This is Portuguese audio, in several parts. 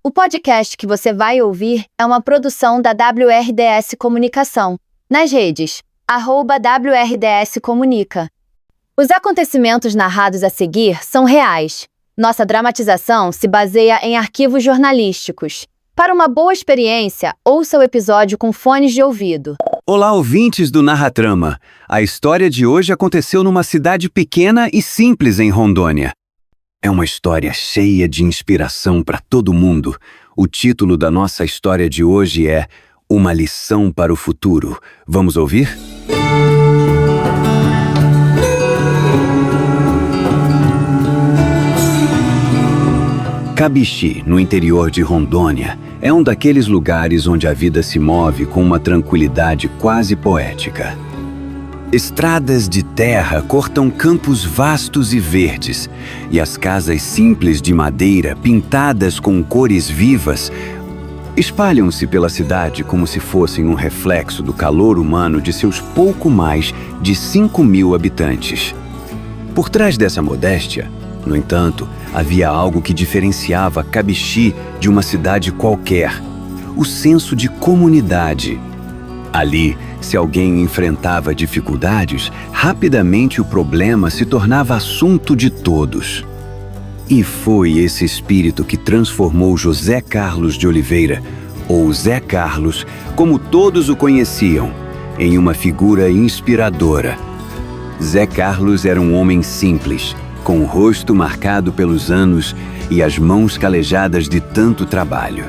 O podcast que você vai ouvir é uma produção da WRDS Comunicação, nas redes @WRDS Comunica. Os acontecimentos narrados a seguir são reais. Nossa dramatização se baseia em arquivos jornalísticos. Para uma boa experiência, ouça o episódio com fones de ouvido. Olá, ouvintes do Narratrama. A história de hoje aconteceu numa cidade pequena e simples em Rondônia. É uma história cheia de inspiração para todo mundo. O título da nossa história de hoje é Uma Lição para o Futuro. Vamos ouvir? Cabixi, no interior de Rondônia, é um daqueles lugares onde a vida se move com uma tranquilidade quase poética. Estradas de terra cortam campos vastos e verdes, e as casas simples de madeira, pintadas com cores vivas, espalham-se pela cidade como se fossem um reflexo do calor humano de seus pouco mais de 5.000 habitantes. Por trás dessa modéstia, no entanto, havia algo que diferenciava Cabixi de uma cidade qualquer: o senso de comunidade. Ali, se alguém enfrentava dificuldades, rapidamente o problema se tornava assunto de todos. E foi esse espírito que transformou José Carlos de Oliveira, ou Zé Carlos, como todos o conheciam, em uma figura inspiradora. Zé Carlos era um homem simples, com o rosto marcado pelos anos e as mãos calejadas de tanto trabalho.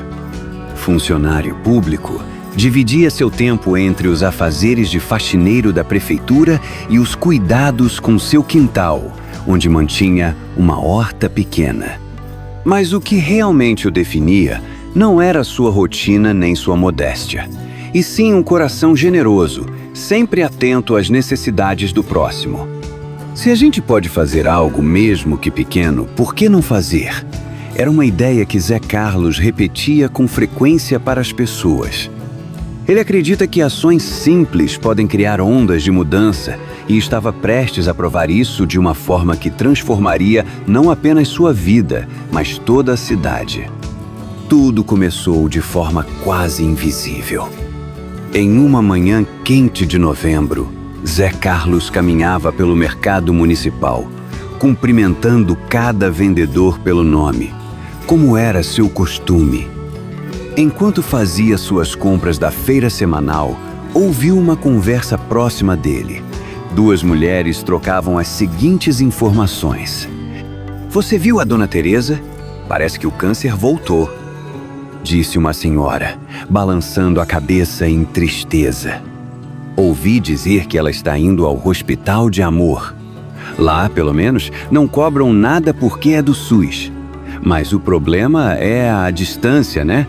Funcionário público, dividia seu tempo entre os afazeres de faxineiro da prefeitura e os cuidados com seu quintal, onde mantinha uma horta pequena. Mas o que realmente o definia não era sua rotina nem sua modéstia, e sim um coração generoso, sempre atento às necessidades do próximo. Se a gente pode fazer algo, mesmo que pequeno, por que não fazer? Era uma ideia que Zé Carlos repetia com frequência para as pessoas. Ele acredita que ações simples podem criar ondas de mudança e estava prestes a provar isso de uma forma que transformaria não apenas sua vida, mas toda a cidade. Tudo começou de forma quase invisível. Em uma manhã quente de novembro, Zé Carlos caminhava pelo mercado municipal, cumprimentando cada vendedor pelo nome, como era seu costume. Enquanto fazia suas compras da feira semanal, ouviu uma conversa próxima dele. Duas mulheres trocavam as seguintes informações. "Você viu a Dona Teresa? Parece que o câncer voltou", disse uma senhora, balançando a cabeça em tristeza. "Ouvi dizer que ela está indo ao Hospital de Amor. Lá, pelo menos, não cobram nada porque é do SUS. Mas o problema é a distância, né?"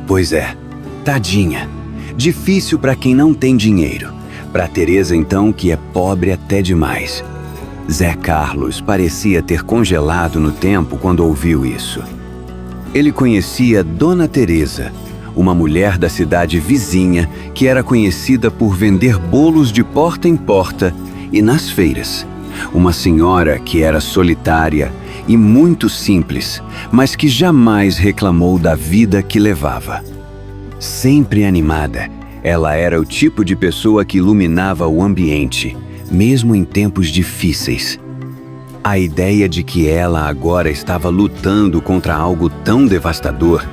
"Pois é, tadinha. Difícil para quem não tem dinheiro. Para Teresa, então, que é pobre até demais." Zé Carlos parecia ter congelado no tempo quando ouviu isso. Ele conhecia Dona Teresa, uma mulher da cidade vizinha que era conhecida por vender bolos de porta em porta e nas feiras. Uma senhora que era solitária e muito simples, mas que jamais reclamou da vida que levava. Sempre animada, ela era o tipo de pessoa que iluminava o ambiente, mesmo em tempos difíceis. A ideia de que ela agora estava lutando contra algo tão devastador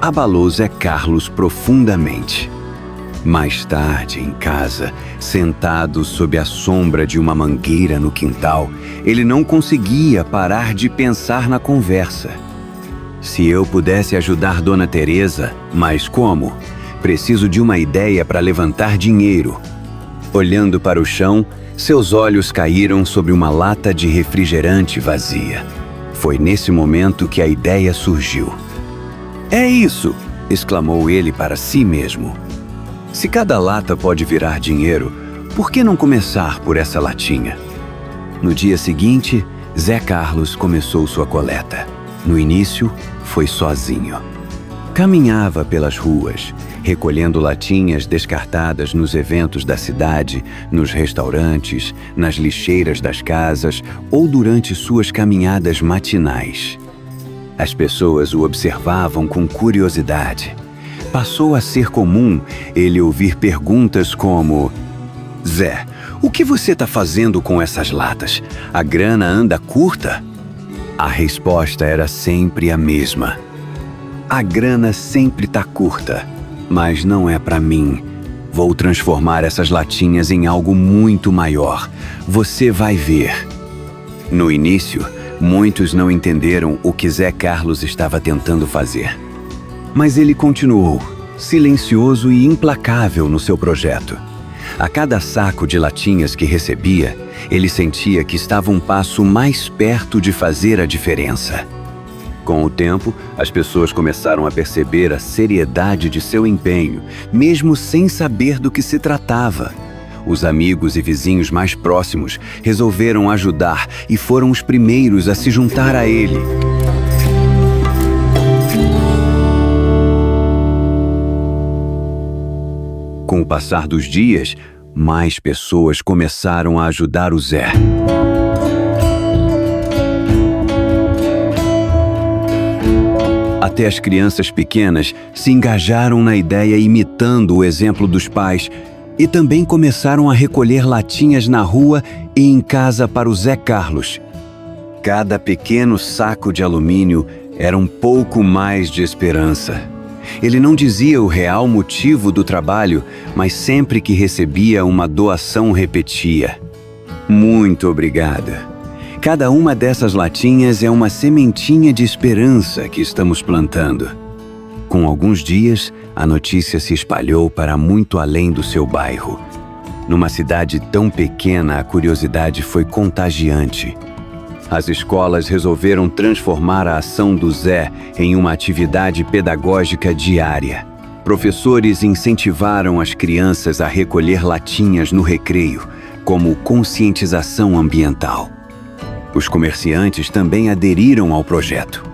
abalou Zé Carlos profundamente. Mais tarde, em casa, sentado sob a sombra de uma mangueira no quintal, ele não conseguia parar de pensar na conversa. "Se eu pudesse ajudar Dona Teresa, mas como? Preciso de uma ideia para levantar dinheiro." Olhando para o chão, seus olhos caíram sobre uma lata de refrigerante vazia. Foi nesse momento que a ideia surgiu. "É isso!" exclamou ele para si mesmo. "Se cada lata pode virar dinheiro, por que não começar por essa latinha?" No dia seguinte, Zé Carlos começou sua coleta. No início, foi sozinho. Caminhava pelas ruas, recolhendo latinhas descartadas nos eventos da cidade, nos restaurantes, nas lixeiras das casas ou durante suas caminhadas matinais. As pessoas o observavam com curiosidade. Passou a ser comum ele ouvir perguntas como: Zé, o que você está fazendo com essas latas? A grana anda curta? A resposta era sempre a mesma. A grana sempre está curta, mas não é para mim. Vou transformar essas latinhas em algo muito maior. Você vai ver. No início, muitos não entenderam o que Zé Carlos estava tentando fazer. Mas ele continuou, silencioso e implacável no seu projeto. A cada saco de latinhas que recebia, ele sentia que estava um passo mais perto de fazer a diferença. Com o tempo, as pessoas começaram a perceber a seriedade de seu empenho, mesmo sem saber do que se tratava. Os amigos e vizinhos mais próximos resolveram ajudar e foram os primeiros a se juntar a ele. Com o passar dos dias, mais pessoas começaram a ajudar o Zé. Até as crianças pequenas se engajaram na ideia imitando o exemplo dos pais e também começaram a recolher latinhas na rua e em casa para o Zé Carlos. Cada pequeno saco de alumínio era um pouco mais de esperança. Ele não dizia o real motivo do trabalho, mas sempre que recebia uma doação repetia: Muito obrigada. Cada uma dessas latinhas é uma sementinha de esperança que estamos plantando. Com alguns dias, a notícia se espalhou para muito além do seu bairro. Numa cidade tão pequena, a curiosidade foi contagiante. As escolas resolveram transformar a ação do Zé em uma atividade pedagógica diária. Professores incentivaram as crianças a recolher latinhas no recreio, como conscientização ambiental. Os comerciantes também aderiram ao projeto.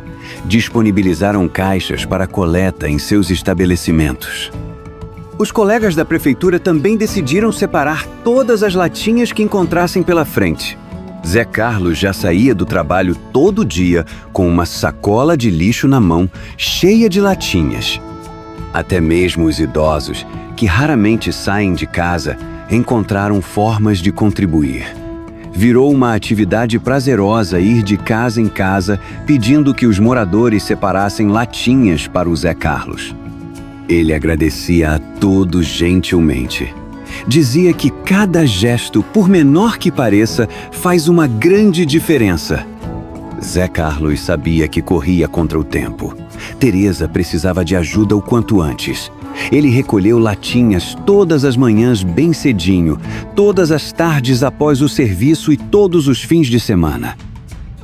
Disponibilizaram caixas para coleta em seus estabelecimentos. Os colegas da prefeitura também decidiram separar todas as latinhas que encontrassem pela frente. Zé Carlos já saía do trabalho todo dia com uma sacola de lixo na mão, cheia de latinhas. Até mesmo os idosos, que raramente saem de casa, encontraram formas de contribuir. Virou uma atividade prazerosa ir de casa em casa pedindo que os moradores separassem latinhas para o Zé Carlos. Ele agradecia a todos gentilmente. Dizia que cada gesto, por menor que pareça, faz uma grande diferença. Zé Carlos sabia que corria contra o tempo. Teresa precisava de ajuda o quanto antes. Ele recolheu latinhas todas as manhãs bem cedinho, todas as tardes após o serviço e todos os fins de semana.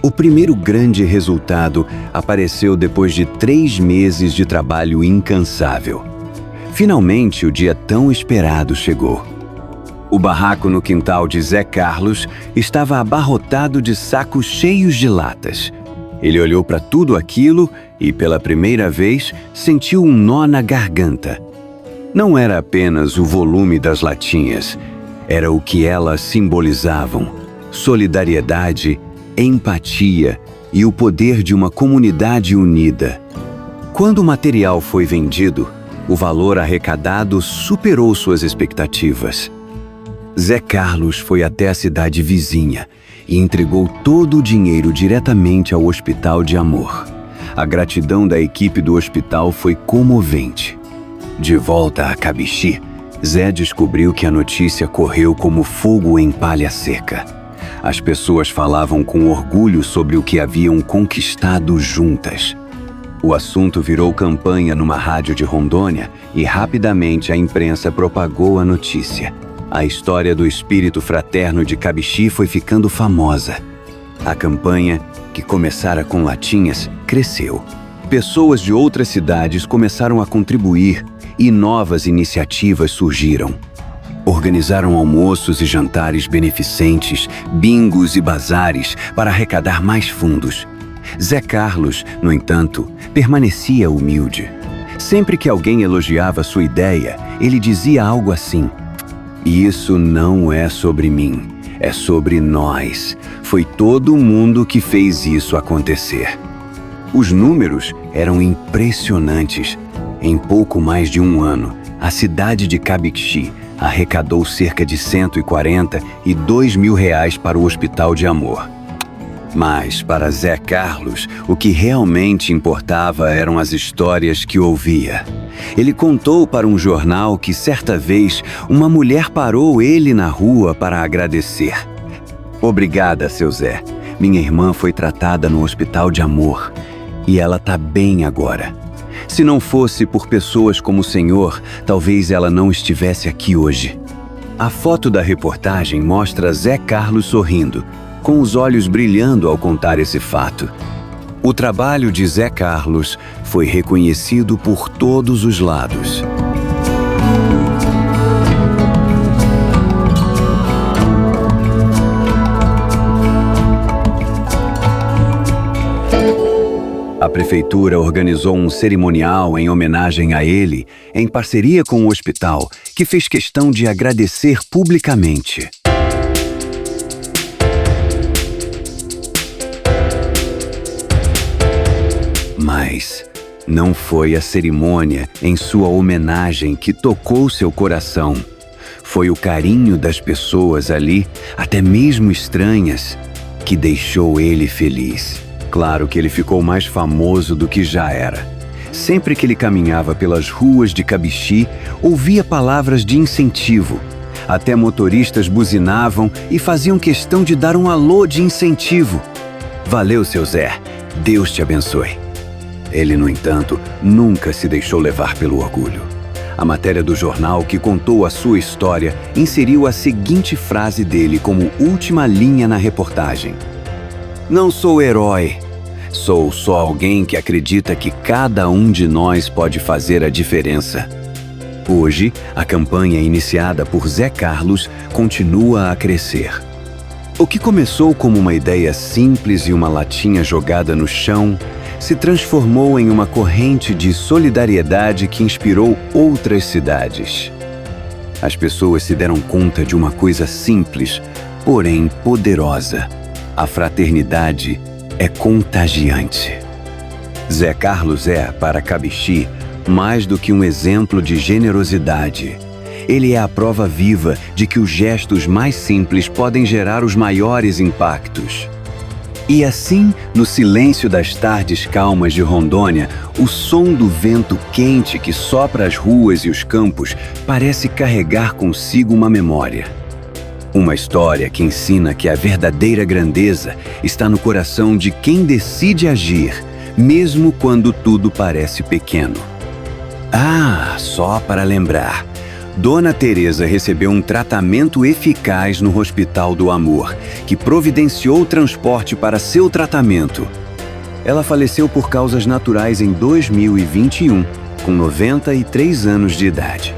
O primeiro grande resultado apareceu depois de 3 meses de trabalho incansável. Finalmente, o dia tão esperado chegou. O barraco no quintal de Zé Carlos estava abarrotado de sacos cheios de latas. Ele olhou para tudo aquilo e, pela primeira vez, sentiu um nó na garganta. Não era apenas o volume das latinhas, era o que elas simbolizavam: solidariedade, empatia e o poder de uma comunidade unida. Quando o material foi vendido, o valor arrecadado superou suas expectativas. Zé Carlos foi até a cidade vizinha e entregou todo o dinheiro diretamente ao Hospital de Amor. A gratidão da equipe do hospital foi comovente. De volta a Cabixi, Zé descobriu que a notícia correu como fogo em palha seca. As pessoas falavam com orgulho sobre o que haviam conquistado juntas. O assunto virou campanha numa rádio de Rondônia e rapidamente a imprensa propagou a notícia. A história do espírito fraterno de Cabixi foi ficando famosa. A campanha, que começara com latinhas, cresceu. Pessoas de outras cidades começaram a contribuir e novas iniciativas surgiram. Organizaram almoços e jantares beneficentes, bingos e bazares para arrecadar mais fundos. Zé Carlos, no entanto, permanecia humilde. Sempre que alguém elogiava sua ideia, ele dizia algo assim: "Isso não é sobre mim, é sobre nós. Foi todo mundo que fez isso acontecer." Os números eram impressionantes. Em pouco mais de um ano, a cidade de Cabixi arrecadou cerca de 142 mil reais para o Hospital de Amor. Mas, para Zé Carlos, o que realmente importava eram as histórias que ouvia. Ele contou para um jornal que, certa vez, uma mulher parou ele na rua para agradecer. "Obrigada, seu Zé. Minha irmã foi tratada no Hospital de Amor e ela tá bem agora. Se não fosse por pessoas como o senhor, talvez ela não estivesse aqui hoje." A foto da reportagem mostra Zé Carlos sorrindo, com os olhos brilhando ao contar esse fato. O trabalho de Zé Carlos foi reconhecido por todos os lados. A prefeitura organizou um cerimonial em homenagem a ele, em parceria com o hospital, que fez questão de agradecer publicamente. Mas não foi a cerimônia em sua homenagem que tocou seu coração. Foi o carinho das pessoas ali, até mesmo estranhas, que deixou ele feliz. Claro que ele ficou mais famoso do que já era. Sempre que ele caminhava pelas ruas de Cabixi, ouvia palavras de incentivo. Até motoristas buzinavam e faziam questão de dar um alô de incentivo. "Valeu, seu Zé. Deus te abençoe." Ele, no entanto, nunca se deixou levar pelo orgulho. A matéria do jornal que contou a sua história inseriu a seguinte frase dele como última linha na reportagem: "Não sou herói. Sou só alguém que acredita que cada um de nós pode fazer a diferença." Hoje, a campanha iniciada por Zé Carlos continua a crescer. O que começou como uma ideia simples e uma latinha jogada no chão se transformou em uma corrente de solidariedade que inspirou outras cidades. As pessoas se deram conta de uma coisa simples, porém poderosa: a fraternidade é contagiante. Zé Carlos é, para Cabixi, mais do que um exemplo de generosidade. Ele é a prova viva de que os gestos mais simples podem gerar os maiores impactos. E assim, no silêncio das tardes calmas de Rondônia, o som do vento quente que sopra as ruas e os campos parece carregar consigo uma memória. Uma história que ensina que a verdadeira grandeza está no coração de quem decide agir, mesmo quando tudo parece pequeno. Ah, só para lembrar, Dona Teresa recebeu um tratamento eficaz no Hospital do Amor, que providenciou transporte para seu tratamento. Ela faleceu por causas naturais em 2021, com 93 anos de idade.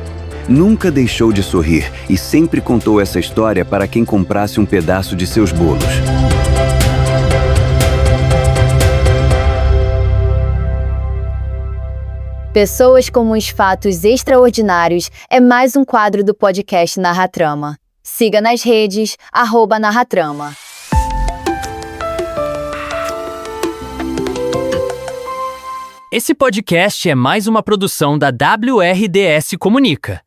Nunca deixou de sorrir e sempre contou essa história para quem comprasse um pedaço de seus bolos. Pessoas com uns fatos extraordinários é mais um quadro do podcast Narratrama. Siga nas redes, @Narratrama. Esse podcast é mais uma produção da WRDS Comunica.